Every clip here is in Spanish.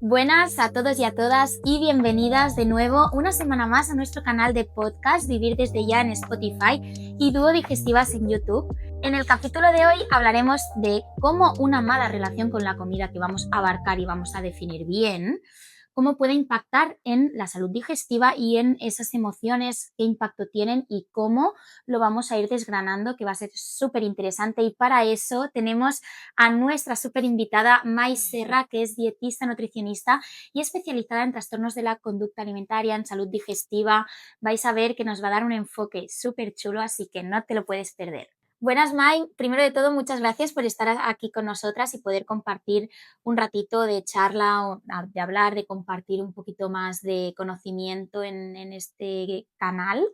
Buenas a todos y a todas y bienvenidas de nuevo una semana más a nuestro canal de podcast Vivir desde ya en Spotify y Dúo Digestivas en YouTube. En el capítulo de hoy hablaremos de cómo una mala relación con la comida que vamos a abarcar y vamos a definir bien, cómo puede impactar en la salud digestiva y en esas emociones, qué impacto tienen y cómo lo vamos a ir desgranando, que va a ser súper interesante. Y para eso tenemos a nuestra súper invitada Mai Serra, que es dietista, nutricionista y especializada en trastornos de la conducta alimentaria, en salud digestiva. Vais a ver que nos va a dar un enfoque súper chulo, así que no te lo puedes perder. Buenas, Mai. Primero de todo, muchas gracias por estar aquí con nosotras y poder compartir un ratito de charla, o de hablar, de compartir un poquito más de conocimiento en este canal,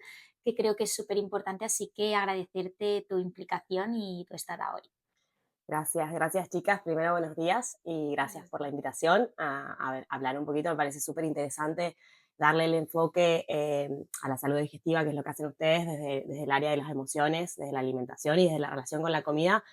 que creo que es súper importante. Así que agradecerte tu implicación y tu estada hoy. Gracias chicas. Primero, buenos días y gracias por la invitación a hablar un poquito. Me parece súper interesante darle el enfoque a la salud digestiva, que es lo que hacen ustedes desde el área de las emociones, desde la alimentación y desde la relación con la comida,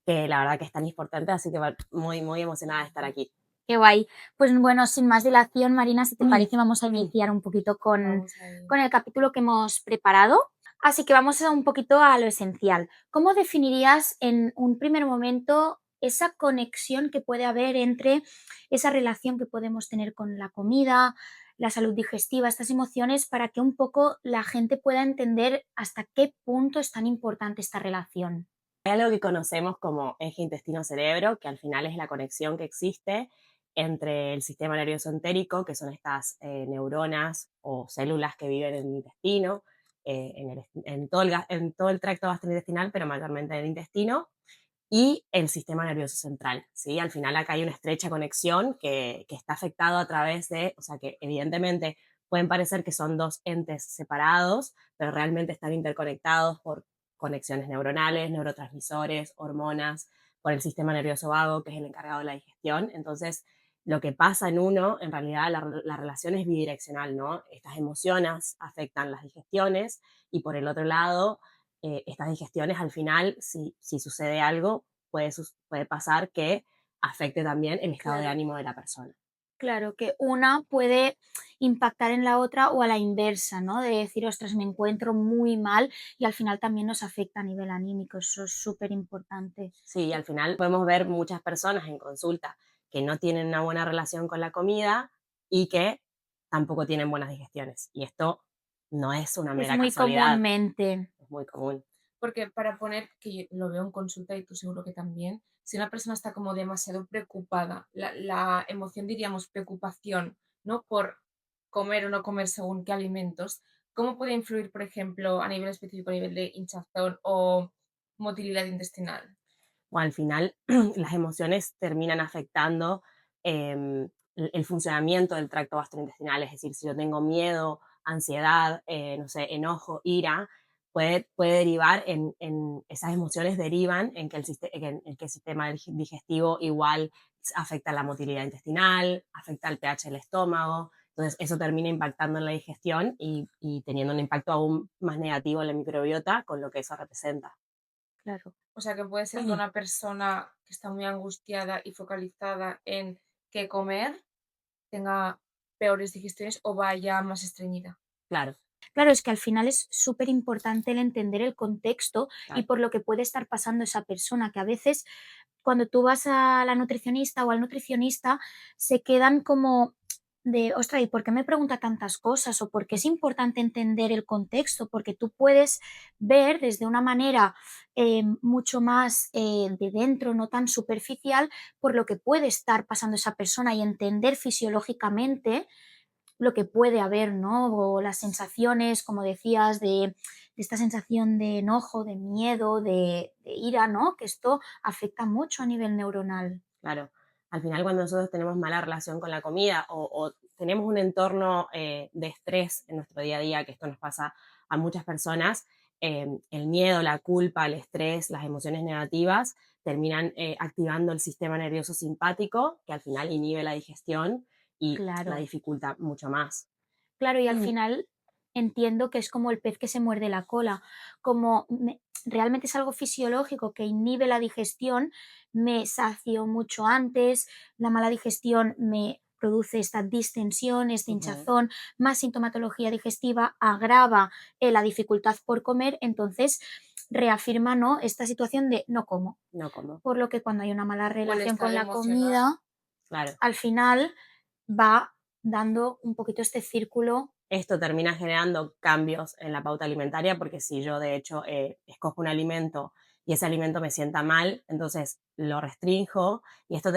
que la verdad que es tan importante, así que muy emocionada de estar aquí. Qué guay. Pues bueno, sin más dilación, Marina, si te parece, vamos a iniciar un poquito con el capítulo que hemos preparado. Así que vamos un poquito a lo esencial. ¿Cómo definirías en un primer momento esa conexión que puede haber entre esa relación que podemos tener con la comida, la salud digestiva, estas emociones, para que un poco la gente pueda entender hasta qué punto es tan importante esta relación? Hay algo que conocemos como eje intestino-cerebro, que al final es la conexión que existe entre el sistema nervioso entérico, que son estas neuronas o células que viven en el intestino, en todo el tracto gastrointestinal, pero mayormente en el intestino, y el sistema nervioso central, ¿sí? Al final acá hay una estrecha conexión que está afectado a través de, o sea, que evidentemente pueden parecer que son dos entes separados, pero realmente están interconectados por conexiones neuronales, neurotransmisores, hormonas, por el sistema nervioso vago, que es el encargado de la digestión. Entonces, lo que pasa en uno, en realidad la relación es bidireccional, ¿no? Estas emociones afectan las digestiones y por el otro lado, estas digestiones al final, si sucede algo, puede pasar que afecte también el estado de Claro. ánimo de la persona. Claro, que una puede impactar en la otra o a la inversa, ¿no? De decir: "Ostras, me encuentro muy mal", y al final también nos afecta a nivel anímico, eso es súper importante. Sí, al final podemos ver muchas personas en consulta que no tienen una buena relación con la comida y que tampoco tienen buenas digestiones. Y esto no es una Es mera muy casualidad, comúnmente. es muy común. Porque para poner, que yo lo veo en consulta y tú seguro que también, si una persona está como demasiado preocupada, la emoción diríamos preocupación, ¿no? Por comer o no comer según qué alimentos, ¿cómo puede influir, por ejemplo, a nivel específico, a nivel de hinchazón o motilidad intestinal? O al final las emociones terminan afectando el funcionamiento del tracto gastrointestinal, es decir, si yo tengo miedo, ansiedad, no sé, enojo, ira, puede derivar esas emociones derivan en que el sistema digestivo igual afecta la motilidad intestinal, afecta el pH del estómago, entonces eso termina impactando en la digestión y teniendo un impacto aún más negativo en la microbiota con lo que eso representa. Claro. O sea, que puede ser que una persona que está muy angustiada y focalizada en qué comer tenga peores digestiones o vaya más estreñida. Claro, Claro, es que al final es súper importante el entender el contexto y claro. por lo que puede estar pasando esa persona, que a veces cuando tú vas a la nutricionista o al nutricionista se quedan como de, ostras, ¿y por qué me pregunta tantas cosas? O porque es importante entender el contexto, porque tú puedes ver desde una manera mucho más de dentro, no tan superficial, por lo que puede estar pasando esa persona y entender fisiológicamente lo que puede haber, ¿no? O las sensaciones, como decías, de esta sensación de enojo, de miedo, de ira, ¿no? Que esto afecta mucho a nivel neuronal. Claro, al final cuando nosotros tenemos mala relación con la comida o tenemos un entorno de estrés en nuestro día a día, que esto nos pasa a muchas personas, el miedo, la culpa, el estrés, las emociones negativas terminan activando el sistema nervioso simpático, que al final inhibe la digestión y la Claro, dificulta mucho más. claro, y al final entiendo que es como el pez que se muerde la cola, como realmente es algo fisiológico que inhibe la digestión, me sacio mucho antes, la mala digestión me produce esta distensión, esta Ujú. hinchazón, más sintomatología digestiva, agrava la dificultad por comer, entonces reafirma, ¿no?, esta situación de no como. No como. Por lo que cuando hay una mala O el relación con estado la emocional. comida, Claro. al final va dando un poquito este círculo. Esto termina generando cambios en la pauta alimentaria, porque si yo de hecho escojo un alimento y ese alimento me sienta mal, entonces lo restrinjo y esto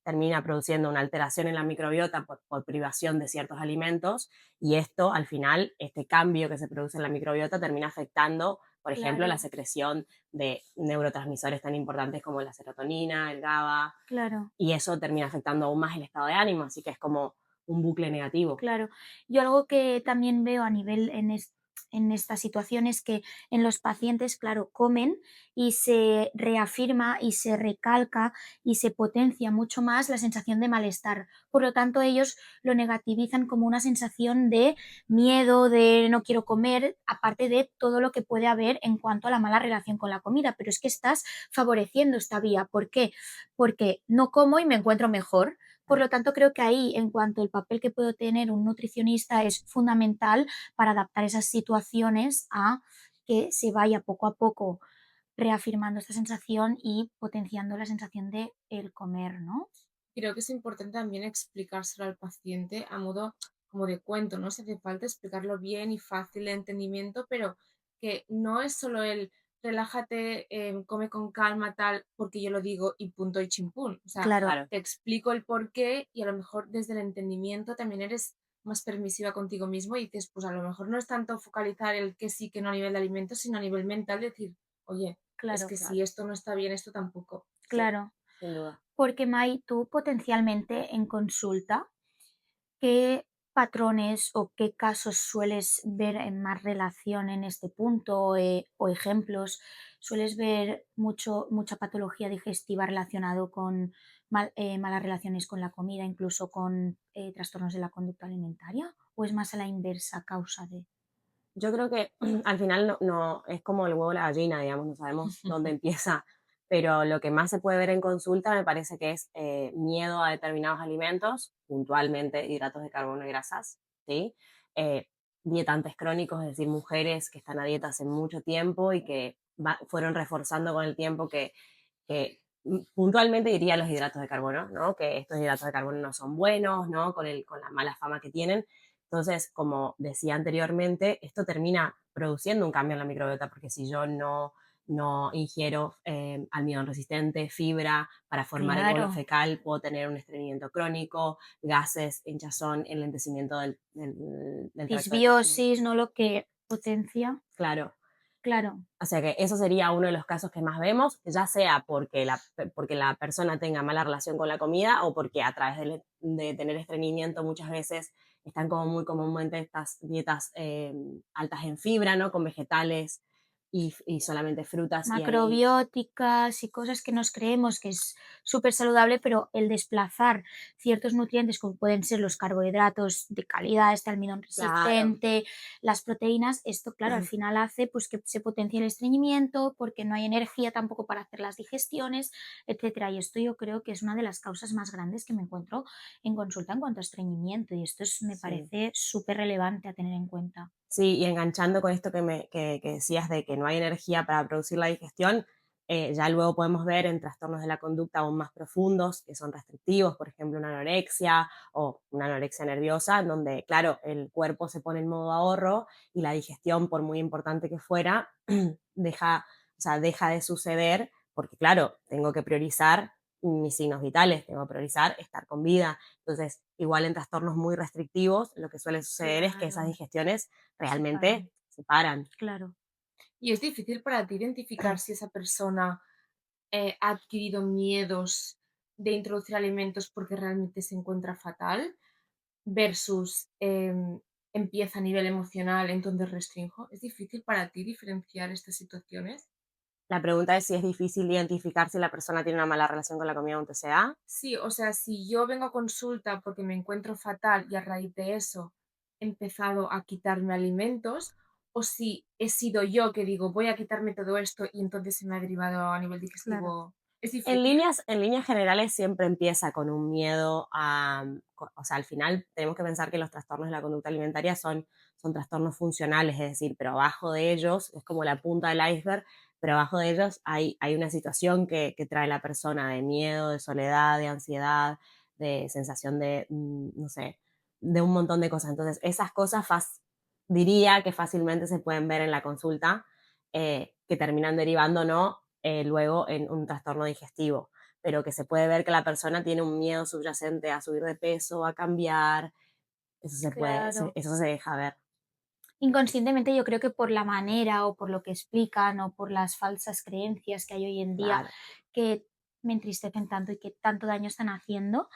termina produciendo una alteración en la microbiota por privación de ciertos alimentos y esto al final, este cambio que se produce en la microbiota termina afectando, por ejemplo, la Claro, secreción de neurotransmisores tan importantes como la serotonina, el GABA, claro. y eso termina afectando aún más el estado de ánimo, así que es como un bucle negativo. Claro. Yo algo que también veo a nivel en esta situación es que en los pacientes, claro, comen y se reafirma y se recalca y se potencia mucho más la sensación de malestar. Por lo tanto, ellos lo negativizan como una sensación de miedo, de no quiero comer, aparte de todo lo que puede haber en cuanto a la mala relación con la comida. Pero es que estás favoreciendo esta vía. ¿Por qué? Porque no como y me encuentro mejor. Por lo tanto, creo que ahí, en cuanto al papel que puede tener un nutricionista, es fundamental para adaptar esas situaciones a que se vaya poco a poco reafirmando esta sensación y potenciando la sensación de el comer, ¿no? Creo que es importante también explicárselo al paciente a modo como de cuento, ¿no? Si hace falta explicarlo bien y fácil de entendimiento, pero que no es solo el relájate, come con calma, tal, porque yo lo digo y punto y chimpún. O sea, Claro, Claro. te explico el porqué y a lo mejor desde el entendimiento también eres más permisiva contigo mismo y dices, pues a lo mejor no es tanto focalizar el que sí, que no a nivel de alimentos, sino a nivel mental, decir, oye, es claro, que si Claro, esto no está bien, esto tampoco. sí, claro. sin duda. Porque Mai, tú potencialmente en consulta, ¿qué patrones o qué casos sueles ver en más relación en este punto, o ejemplos? ¿Sueles ver mucha patología digestiva relacionado con malas relaciones con la comida, incluso con trastornos de la conducta alimentaria? ¿O es más a la inversa causa de? Yo creo que al final no es como el huevo o la gallina, digamos, no sabemos dónde empieza, pero lo que más se puede ver en consulta me parece que es miedo a determinados alimentos, puntualmente hidratos de carbono y grasas, ¿sí? Eh, Dietantes crónicos, es decir, mujeres que están a dieta hace mucho tiempo y que fueron reforzando con el tiempo que puntualmente diría los hidratos de carbono, ¿no? Que estos hidratos de carbono no son buenos, ¿no? Con la mala fama que tienen. Entonces, como decía anteriormente, esto termina produciendo un cambio en la microbiota, porque si yo no ingiero almidón resistente, fibra para formar el bolo Claro, fecal, puedo tener un estreñimiento crónico, gases, hinchazón, enlentecimiento del tracto digestivo. disbiosis, ¿no? Lo que potencia. Claro, Claro, o sea que eso sería uno de los casos que más vemos, ya sea porque la persona tenga mala relación con la comida o porque a través de tener estreñimiento muchas veces están como muy comúnmente estas dietas altas en fibra, ¿no? Con vegetales y solamente frutas y ahí, macrobióticas y cosas que nos creemos que es súper saludable, pero el desplazar ciertos nutrientes, como pueden ser los carbohidratos de calidad, este almidón claro, resistente, las proteínas, esto, claro, al final hace pues que se potencie el estreñimiento, porque no hay energía tampoco para hacer las digestiones, etcétera. Y esto yo creo que es una de las causas más grandes que me encuentro en consulta en cuanto a estreñimiento, y esto me sí. parece súper relevante a tener en cuenta. Sí, y enganchando con esto que decías de que no hay energía para producir la digestión, ya luego podemos ver en trastornos de la conducta aún más profundos, que son restrictivos, por ejemplo, una anorexia o una anorexia nerviosa, en donde, claro, el cuerpo se pone en modo ahorro y la digestión, por muy importante que fuera, deja, o sea, deja de suceder, porque, claro, tengo que priorizar mis signos vitales, tengo que priorizar estar con vida. Entonces, igual en trastornos muy restrictivos, lo que suele suceder es que esas Claro, digestiones se realmente paran, se paran. claro. Y es difícil para ti identificar si esa persona ha adquirido miedos de introducir alimentos porque realmente se encuentra fatal versus empieza a nivel emocional, entonces restrinjo. ¿Es difícil para ti diferenciar estas situaciones? La pregunta es si es difícil identificar si la persona tiene una mala relación con la comida o un TCA. Sí, o sea, si yo vengo a consulta porque me encuentro fatal y a raíz de eso he empezado a quitarme alimentos, o si he sido yo que digo voy a quitarme todo esto y entonces se me ha derivado a nivel Claro. digestivo Es En difícil. líneas generales siempre empieza con un miedo a, o sea, al final tenemos que pensar que los trastornos de la conducta alimentaria son trastornos funcionales, es decir, pero abajo de ellos, es como la punta del iceberg, pero abajo de ellos hay una situación que trae la persona de miedo, de soledad, de ansiedad, de sensación de, no sé, de un montón de cosas. Entonces, esas cosas diría que fácilmente se pueden ver en la consulta, que terminan derivando, ¿no? Luego en un trastorno digestivo, pero que se puede ver que la persona tiene un miedo subyacente a subir de peso, a cambiar, Claro. eso se deja ver. Inconscientemente yo creo que por la manera o por lo que explican o por las falsas creencias que hay hoy en día Claro, que me entristecen tanto y que tanto daño están haciendo,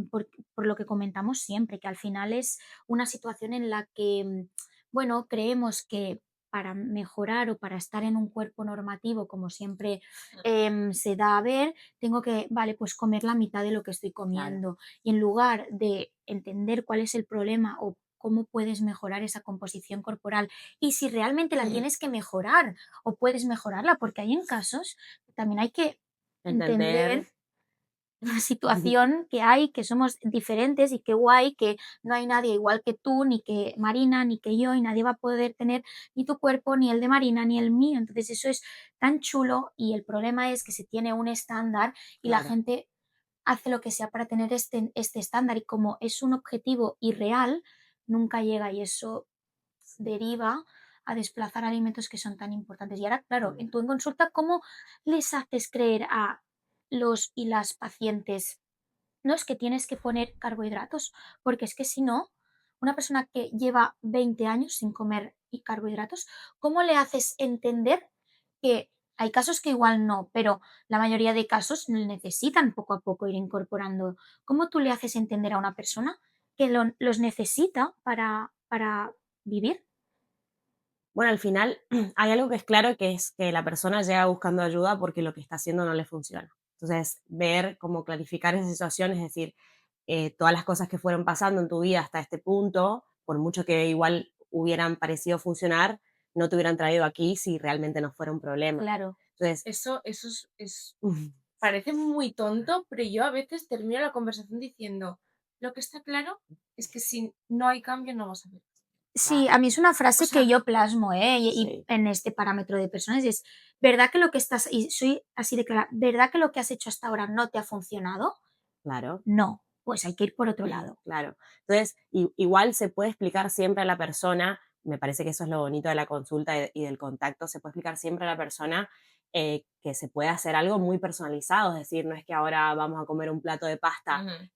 por lo que comentamos siempre, que al final es una situación en la que, bueno, creemos que para mejorar o para estar en un cuerpo normativo, como siempre se da a ver, tengo que, vale, pues comer la mitad de lo que estoy claro. comiendo. Y en lugar de entender cuál es el problema o cómo puedes mejorar esa composición corporal y si realmente la tienes que mejorar o puedes mejorarla, porque hay en casos que también hay que Entender. entender la situación que hay, que somos diferentes y qué guay, que no hay nadie igual que tú, ni que Marina, ni que yo, y nadie va a poder tener ni tu cuerpo, ni el de Marina, ni el mío. Entonces eso es tan chulo y el problema es que se tiene un estándar y la Claro, gente hace lo que sea para tener este estándar y como es un objetivo irreal, nunca llega y eso deriva a desplazar alimentos que son tan importantes. Y ahora, claro, mm, en tu consulta, ¿cómo les haces creer a los y las pacientes? No es que tienes que poner carbohidratos, porque es que si no, una persona que lleva 20 años sin comer y carbohidratos, ¿cómo le haces entender que hay casos que igual no, pero la mayoría de casos necesitan poco a poco ir incorporando? ¿Cómo tú le haces entender a una persona que los necesita para vivir? Bueno, al final hay algo que es claro, que es que la persona llega buscando ayuda porque lo que está haciendo no le funciona. Entonces, ver cómo clarificar esa situación, es decir, todas las cosas que fueron pasando en tu vida hasta este punto, por mucho que igual hubieran parecido funcionar, no te hubieran traído aquí si realmente no fuera un problema. Claro, Entonces, Eso parece muy tonto, pero yo a veces termino la conversación diciendo, lo que está claro es que si no hay cambio no vas a ver. sí, claro, a mí es una O frase que sea, yo plasmo, ¿eh? Y sí, en este parámetro de personas y es, ¿verdad que lo que estás, y soy así de clara, ¿verdad que lo que has hecho hasta ahora no te ha funcionado? claro. No, pues hay que ir por otro lado. Claro. Entonces, igual se puede explicar siempre a la persona, me parece que eso es lo bonito de la consulta y del contacto, se puede explicar siempre a la persona, que se puede hacer algo muy personalizado, es decir, no es que ahora vamos a comer un plato de pasta ujú,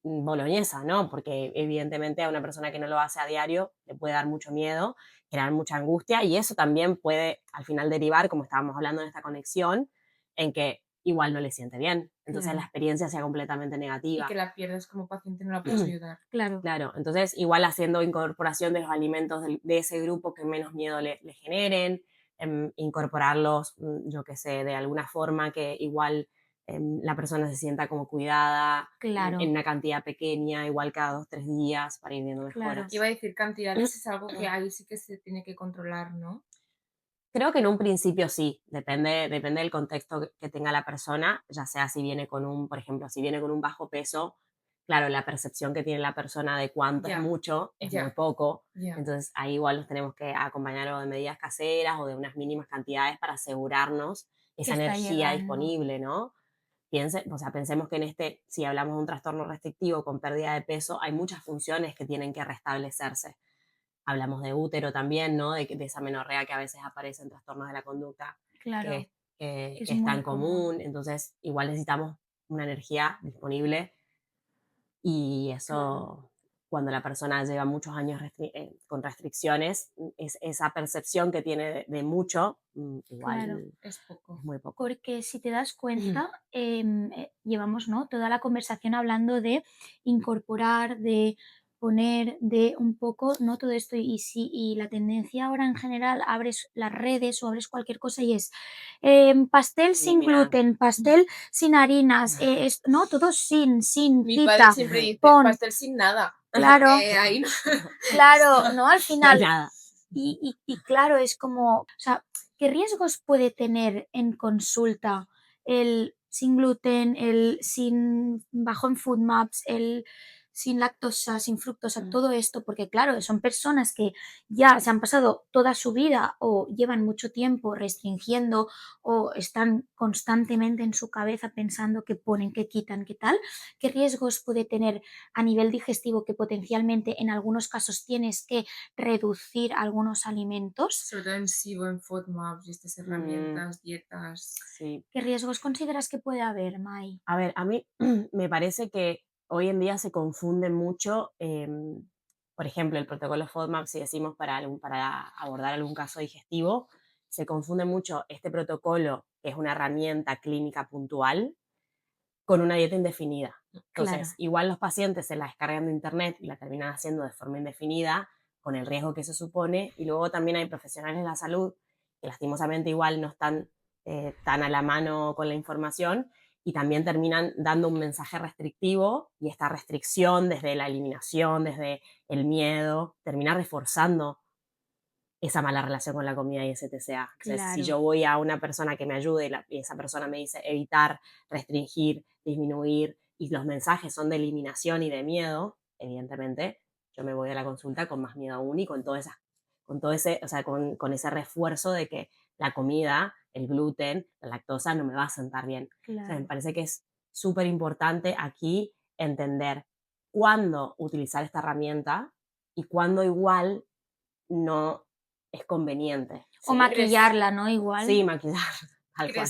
boloñesa, ¿no? Porque evidentemente a una persona que no lo hace a diario le puede dar mucho miedo, generar mucha angustia y eso también puede al final derivar, como estábamos hablando en esta conexión, en que igual no le siente bien. Entonces la Claro, experiencia sea completamente y que negativa. la pierdas como paciente no la puedes ayudar. claro, Claro, entonces igual haciendo incorporación de los alimentos de ese grupo que menos miedo le generen, incorporarlos, yo qué sé, de alguna forma que igual la persona se sienta como cuidada, en claro, una cantidad pequeña, igual cada 2, 3 días para ir viendo claro. Iba mejoras. a decir cantidades, es algo que ahí sí que se tiene que controlar, ¿no? Creo que en un principio sí, depende del contexto que tenga la persona, ya sea si viene con un, por ejemplo, si viene con un bajo peso, claro, la percepción que tiene la persona de cuánto es Ya, mucho es muy ya, poco, ya. entonces ahí igual nos tenemos que acompañar o de medidas caseras o de unas mínimas cantidades para asegurarnos Que esa está energía llegando. disponible, ¿no? O sea, pensemos que si hablamos de un trastorno restrictivo con pérdida de peso, hay muchas funciones que tienen que restablecerse. Hablamos de útero también, ¿no? De esa menorrea que a veces aparece en trastornos de la conducta, que es, Claro, que, es que es muy tan común. común. Entonces, igual necesitamos una energía disponible y Claro. eso, cuando la persona lleva muchos años con restricciones, esa percepción que tiene de mucho, Claro. igual Es poco. es muy poco. Porque si te das cuenta, llevamos, ¿no?, toda la conversación hablando de incorporar, de poner, de un poco, ¿no?, todo esto. Y la tendencia ahora en general, abres las redes o abres cualquier cosa y es pastel sin Eliminar. gluten, pastel sin harinas, ¿no? Todo sin, Mi padre quita, siempre dice, pon, pastel sin nada. claro, Ahí no claro, está. ¿no? Al No hay final nada. y claro, es como, o sea, ¿qué riesgos puede tener en consulta el sin gluten, el sin bajo en FODMAPs, el sin lactosa, sin fructosa, todo esto, porque claro, son personas que ya se han pasado toda su vida o llevan mucho tiempo restringiendo o están constantemente en su cabeza pensando qué ponen, qué quitan, qué tal, qué riesgos puede tener a nivel digestivo que potencialmente en algunos casos tienes que reducir algunos alimentos. Sobre todo en SIBO, en FODMAPs y estas Mm, herramientas, dietas. sí. ¿Qué riesgos consideras que puede haber, Mai? A ver, a mí me parece que hoy en día se confunde mucho, por ejemplo, el protocolo FODMAP, si decimos para abordar algún caso digestivo, se confunde mucho este protocolo, que es una herramienta clínica puntual, con una dieta indefinida. Claro, Entonces, igual los pacientes se la descargan de internet y la terminan haciendo de forma indefinida, con el riesgo que se supone, y luego también hay profesionales de la salud que lastimosamente igual no están tan a la mano con la información y también terminan dando un mensaje restrictivo y esta restricción desde la eliminación, desde el miedo, termina reforzando esa mala relación con la comida y ese TCA. Entonces, si claro, yo voy a una persona que me ayude y esa persona me dice evitar, restringir, disminuir, y los mensajes son de eliminación y de miedo, evidentemente, yo me voy a la consulta con más miedo aún y con todo ese, o sea, con ese refuerzo de que la comida, el gluten, la lactosa no me va a sentar bien. O sea, me claro. parece que es súper importante aquí entender cuándo utilizar esta herramienta y cuándo igual no es conveniente, O ¿sí? ¿Crees, maquillarla, ¿no? Igual. Sí, maquillar, tal cual.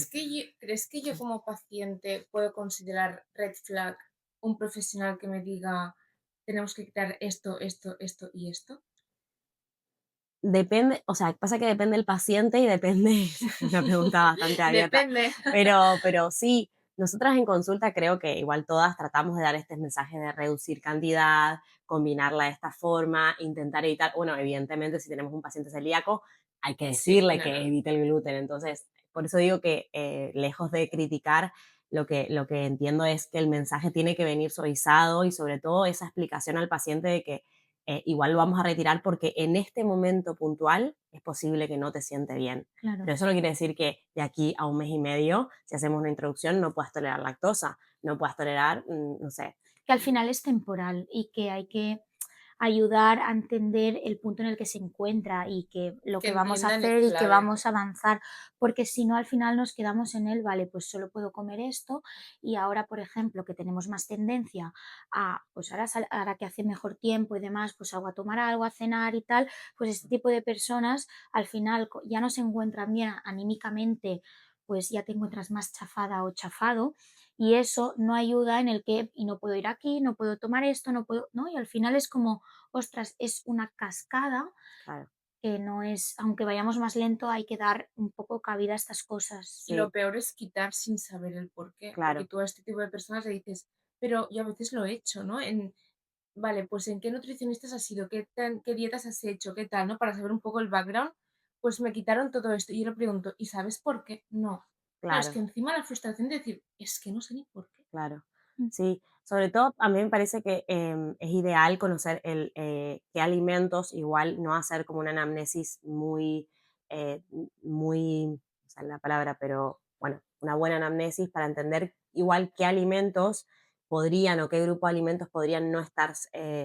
crees que yo como paciente puedo considerar red flag un profesional que me diga tenemos que quitar esto, esto, esto y esto? Depende, o sea, pasa que depende del paciente y depende, es una pregunta bastante abierta, Depende. pero sí, nosotras en consulta creo que igual todas tratamos de dar este mensaje de reducir cantidad, combinarla de esta forma, intentar evitar, bueno, evidentemente si tenemos un paciente celíaco, hay que Sí, decirle no, que no. evite el gluten, entonces, por eso digo que lejos de criticar, lo que entiendo es que el mensaje tiene que venir suavizado y sobre todo esa explicación al paciente de que igual lo vamos a retirar porque en este momento puntual es posible que no te siente bien. Claro. Pero eso no quiere decir que de aquí a un mes y medio, si hacemos una introducción, no puedas tolerar lactosa, no puedas tolerar, no sé. Que al final es temporal y que hay que ayudar a entender el punto en el que se encuentra y que lo Que que vamos a entiendan hacer y que clave. vamos a avanzar, porque si no al final nos quedamos en el, vale, pues solo puedo comer esto y ahora, por ejemplo, que tenemos más tendencia a, pues ahora, ahora que hace mejor tiempo y demás, pues salgo a tomar algo, a cenar y tal, pues este tipo de personas al final ya no se encuentran bien anímicamente, pues ya te encuentras más chafada o chafado y eso no ayuda en el que, y no puedo ir aquí, no puedo tomar esto, no puedo, ¿no? Y al final es como, ostras, es una cascada Claro, que no es, aunque vayamos más lento, hay que dar un poco cabida a estas cosas. Y lo sí, peor es quitar sin saber el porqué, porque claro, tú a este tipo de personas le dices, pero yo a veces lo he hecho, ¿no? Vale, pues ¿en qué nutricionistas has ido? ¿Qué dietas has hecho? ¿Qué tal? ¿No? Para saber un poco el background, pues me quitaron todo esto. Y yo le pregunto, ¿y sabes por qué? No. Claro, es que claro. encima la frustración de decir, es que no sé ni por qué. Claro. Mm, Sí, sobre todo a mí me parece que es ideal conocer qué alimentos, igual no hacer como una anamnesis muy, no sé la palabra, pero bueno, una buena anamnesis para entender igual qué alimentos podrían o qué grupo de alimentos podrían no estar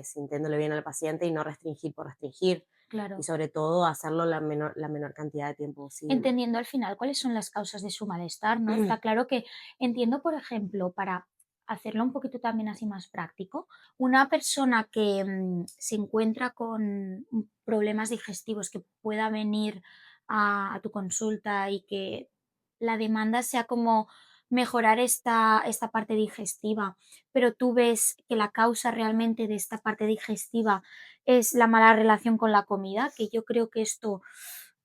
sintiéndole bien al paciente y no restringir por restringir. Y claro. sobre todo hacerlo la menor cantidad de tiempo posible. Entendiendo al final cuáles son las causas de su malestar, ¿no? Está claro que entiendo, por ejemplo, para hacerlo un poquito también así más práctico, una persona que se encuentra con problemas digestivos que pueda venir a tu consulta y que la demanda sea como mejorar esta parte digestiva, pero tú ves que la causa realmente de esta parte digestiva es la mala relación con la comida, que yo creo que esto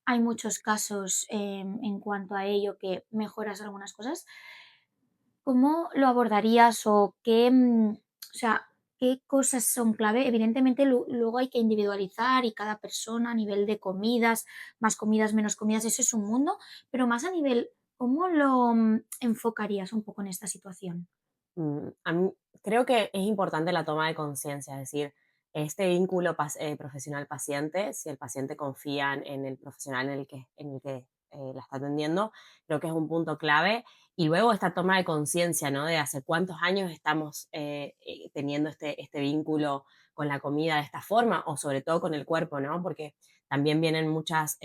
hay muchos casos en cuanto a ello que mejoras algunas cosas. ¿Cómo lo abordarías o qué, o sea, qué cosas son clave? Evidentemente, luego hay que individualizar y cada persona a nivel de comidas, más comidas, menos comidas, eso es un mundo, pero más a nivel, ¿cómo lo enfocarías un poco en esta situación? A mí creo que es importante la toma de conciencia, es decir, este vínculo profesional-paciente, si el paciente confía en el profesional en el que la está atendiendo, creo que es un punto clave. Y luego esta toma de conciencia, ¿no? De hace cuántos años estamos teniendo este vínculo con la comida de esta forma, o sobre todo con el cuerpo, ¿no? Porque también vienen muchas,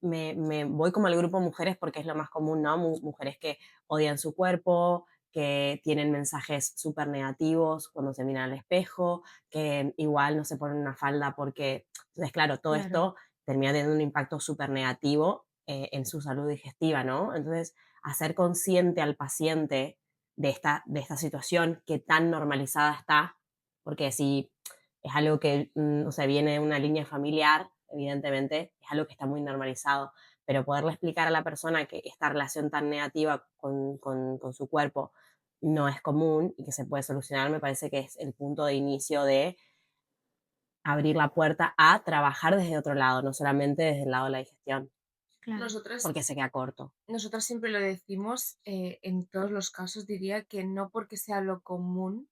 me voy como al grupo mujeres porque es lo más común, ¿no? Mujeres que odian su cuerpo, que tienen mensajes súper negativos cuando se miran al espejo, que igual no se ponen una falda porque, entonces claro, todo Claro, esto termina teniendo un impacto súper negativo en su salud digestiva, ¿no? Entonces, hacer consciente al paciente de esta situación que tan normalizada está, porque si es algo que, o sea, viene de una línea familiar, evidentemente, es algo que está muy normalizado, pero poderle explicar a la persona que esta relación tan negativa con su cuerpo no es común y que se puede solucionar, me parece que es el punto de inicio de abrir la puerta a trabajar desde otro lado, no solamente desde el lado de la digestión, claro, Nosotras, porque se queda corto. nosotras siempre lo decimos, en todos los casos diría que no porque sea lo común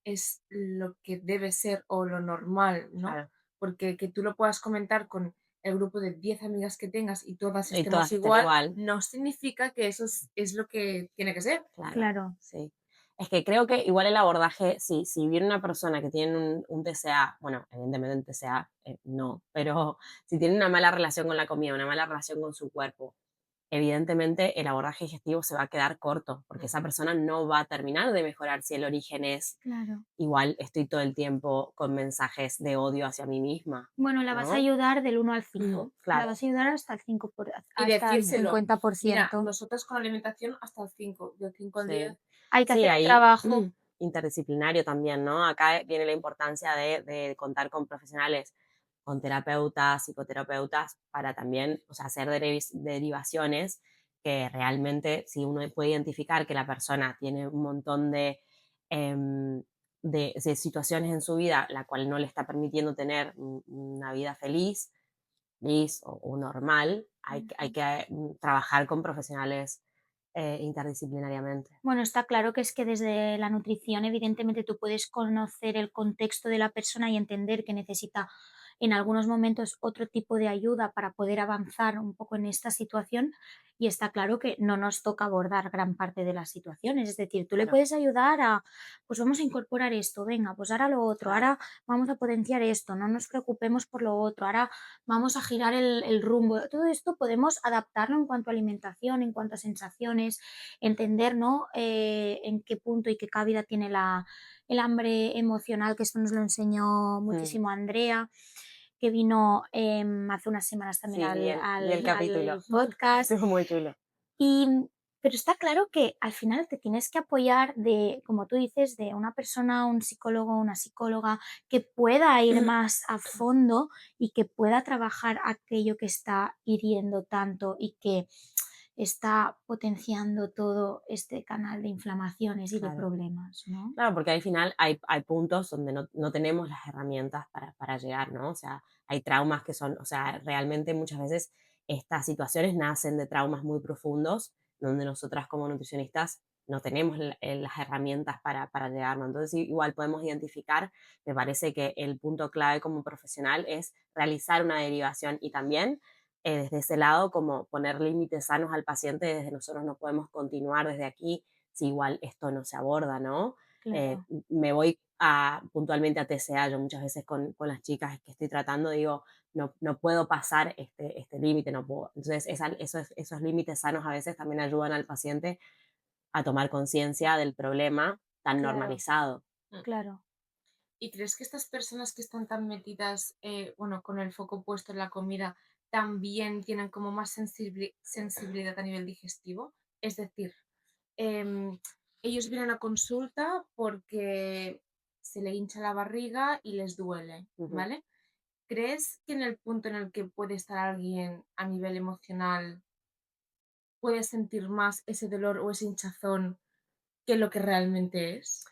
es lo que debe ser o lo normal, ¿no? Claro. Porque que tú lo puedas comentar con el grupo de 10 amigas que tengas y todas Y estemos todas estén igual, igual. no significa que eso es lo que tiene que ser. Claro, claro. sí. Es que creo que igual el abordaje, si viene una persona que tiene un TCA, bueno, evidentemente un TCA no, pero si tiene una mala relación con la comida, una mala relación con su cuerpo, evidentemente el abordaje digestivo se va a quedar corto, porque Mm. esa persona no va a terminar de mejorar si el origen es Claro. igual estoy todo el tiempo con mensajes de odio hacia mí misma, Bueno, la vas a ¿no? ayudar del 1 al 5. La Claro, vas a ayudar hasta el 5 Y hasta el decírselo, mira, 50%. nosotros con alimentación hasta el 5 del 5 al 10. sí. Hay que Sí, hacer un ahí trabajo, interdisciplinario también, ¿no? Acá viene la importancia de contar con profesionales, con terapeutas, psicoterapeutas, para también, o sea, hacer derivaciones que realmente, si uno puede identificar que la persona tiene un montón em, de situaciones en su vida, la cual no le está permitiendo tener una vida feliz o normal, hay que trabajar con profesionales interdisciplinariamente. bueno, está claro que es que desde la nutrición, evidentemente, tú puedes conocer el contexto de la persona y entender que necesita en algunos momentos otro tipo de ayuda para poder avanzar un poco en esta situación y está claro que no nos toca abordar gran parte de las situaciones. Es decir, tú le Claro, puedes ayudar a, pues vamos a incorporar esto, venga, pues ahora lo otro, claro. ahora vamos a potenciar esto, no nos preocupemos por lo otro, ahora vamos a girar el rumbo. Todo esto podemos adaptarlo en cuanto a alimentación, en cuanto a sensaciones, entender, ¿no? En qué punto y qué cabida tiene el hambre emocional, que esto nos lo enseñó Mm. muchísimo Andrea, que vino hace unas semanas también Sí, vi el capítulo. al podcast. Estuvo muy chulo. Y, pero está claro que al final te tienes que apoyar de, como tú dices, de una persona, un psicólogo, una psicóloga que pueda ir más a fondo y que pueda trabajar aquello que está hiriendo tanto y que está potenciando todo este canal de inflamaciones y de Claro. problemas, ¿no? Claro, porque al final hay puntos donde no tenemos las herramientas para llegar, ¿no? O sea, hay traumas que son, o sea, realmente muchas veces estas situaciones nacen de traumas muy profundos, donde nosotras como nutricionistas no tenemos las herramientas para llegar, ¿no? Entonces, igual podemos identificar, me parece que el punto clave como profesional es realizar una derivación y también desde ese lado como poner límites sanos al paciente, desde nosotros no podemos continuar desde aquí si igual esto no se aborda, ¿no? Claro, Me voy puntualmente a TCA, yo muchas veces con las chicas que estoy tratando digo, no puedo pasar este límite, no puedo. Entonces, esos límites sanos a veces también ayudan al paciente a tomar conciencia del problema tan claro, normalizado. Mm. claro. ¿Y crees que estas personas que están tan metidas, bueno, con el foco puesto en la comida, también tienen como más sensibilidad a nivel digestivo? Es decir, em, ellos vienen a consulta porque se le hincha la barriga y les duele, Ujú. ¿vale? ¿Crees que en el punto en el que puede estar alguien a nivel emocional puede sentir más ese dolor o ese hinchazón que lo que realmente es?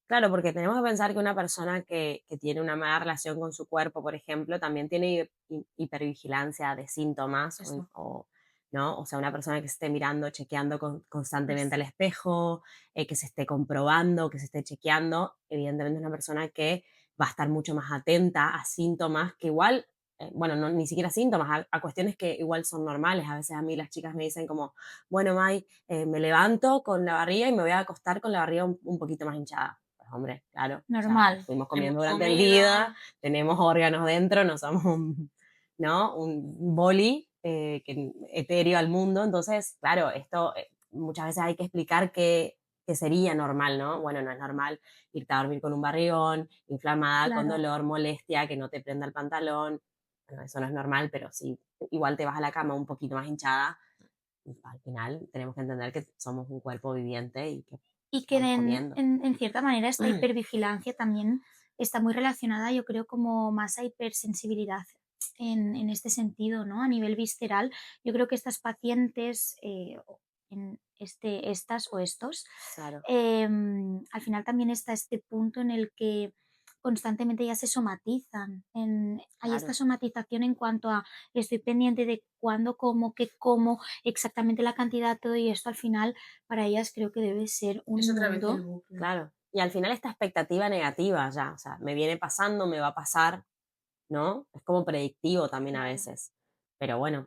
Claro, porque tenemos que pensar que una persona que tiene una mala relación con su cuerpo, por ejemplo, también tiene hipervigilancia de síntomas, Eso. ¿no? O sea, una persona que se esté mirando, chequeando constantemente al espejo, que se esté comprobando, que se esté chequeando, evidentemente es una persona que va a estar mucho más atenta a síntomas que igual bueno, no, ni siquiera síntomas, a cuestiones que igual son normales. A veces a mí las chicas me dicen como, bueno, Mai, me levanto con la barriga y me voy a acostar con la barriga un poquito más hinchada. Pues hombre, claro, o sea, Normal. fuimos Hemos comiendo durante el comido. día, tenemos órganos dentro, no somos ¿no? un boli etéreo al mundo. Entonces, claro, esto muchas veces hay que explicar que sería normal, ¿no? Bueno, no es normal irte a dormir con un barrigón, inflamada, con Claro. dolor, molestia, que no te prenda el pantalón. Bueno, eso no es normal, pero sí, igual te vas a la cama un poquito más hinchada. Al final tenemos que entender que somos un cuerpo viviente y que Y que vamos comiendo. en cierta manera esta hipervigilancia también está muy relacionada, yo creo, como más a hipersensibilidad en este sentido, ¿no? A nivel visceral, yo creo que estas pacientes, estas o estos, Claro, al final también está este punto en el que constantemente ya se somatizan. Hay esta claro. somatización en cuanto a estoy pendiente de cuándo como, qué como, exactamente la cantidad, todo y esto al final para ellas creo que debe ser Es un otra vez el mundo. bucle. Claro. Y al final esta expectativa negativa ya, o sea, me viene pasando, me va a pasar, ¿no? Es como predictivo también a Claro. veces. Pero bueno,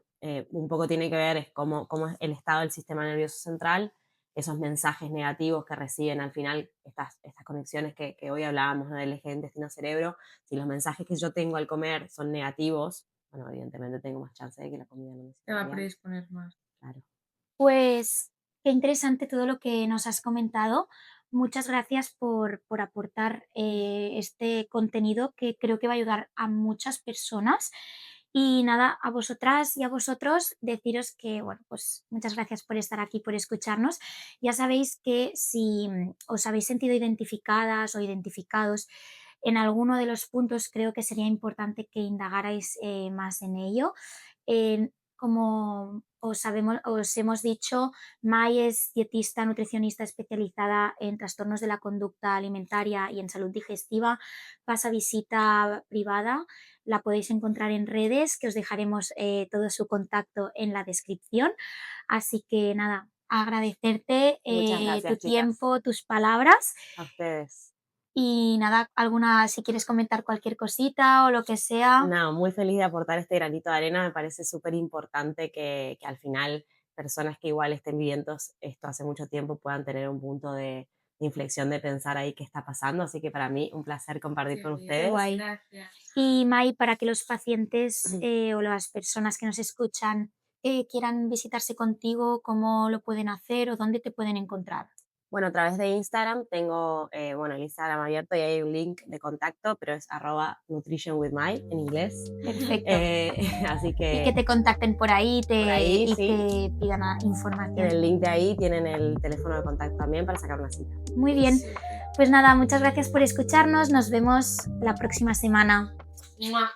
un poco tiene que ver es cómo es el estado del sistema nervioso central, esos mensajes negativos que reciben al final, estas conexiones que hoy hablábamos, ¿no? Del eje intestino-cerebro. Si los mensajes que yo tengo al comer son negativos, bueno, evidentemente tengo más chance de que la comida no me Te sienta va a bien. predisponer más. Claro. Pues qué interesante todo lo que nos has comentado. Muchas gracias por aportar este contenido que creo que va a ayudar a muchas personas. Y nada, a vosotras y a vosotros deciros que, bueno, pues muchas gracias por estar aquí, por escucharnos. Ya sabéis que si os habéis sentido identificadas o identificados en alguno de los puntos, creo que sería importante que indagarais más en ello. Como os hemos dicho, Mai es dietista nutricionista especializada en trastornos de la conducta alimentaria y en salud digestiva. Pasa visita privada, la podéis encontrar en redes, que os dejaremos todo su contacto en la descripción. Así que nada, agradecerte Muchas tu gracias, chicas. tiempo, tus palabras A ustedes. y nada, si quieres comentar cualquier cosita o lo que sea. No, muy feliz de aportar este granito de arena. Me parece súper importante que al final personas que igual estén viviendo esto hace mucho tiempo puedan tener un punto de inflexión de pensar ahí qué está pasando. Así que para mí un placer compartir Qué con bien. Qué ustedes. guay. Gracias. Y Mai, para que los pacientes o las personas que nos escuchan quieran visitarse contigo, ¿cómo lo pueden hacer o dónde te pueden encontrar? Bueno, a través de Instagram tengo, bueno, el Instagram abierto y hay un link de contacto, pero es @nutritionwithmy en inglés. Perfecto. Así Y que que te contacten por ahí por ahí y sí, te pidan en información. el link de ahí tienen el teléfono de contacto también para sacar una cita. Muy bien. Súper. Pues nada, muchas gracias por escucharnos. Nos vemos la próxima semana. ¡Mua!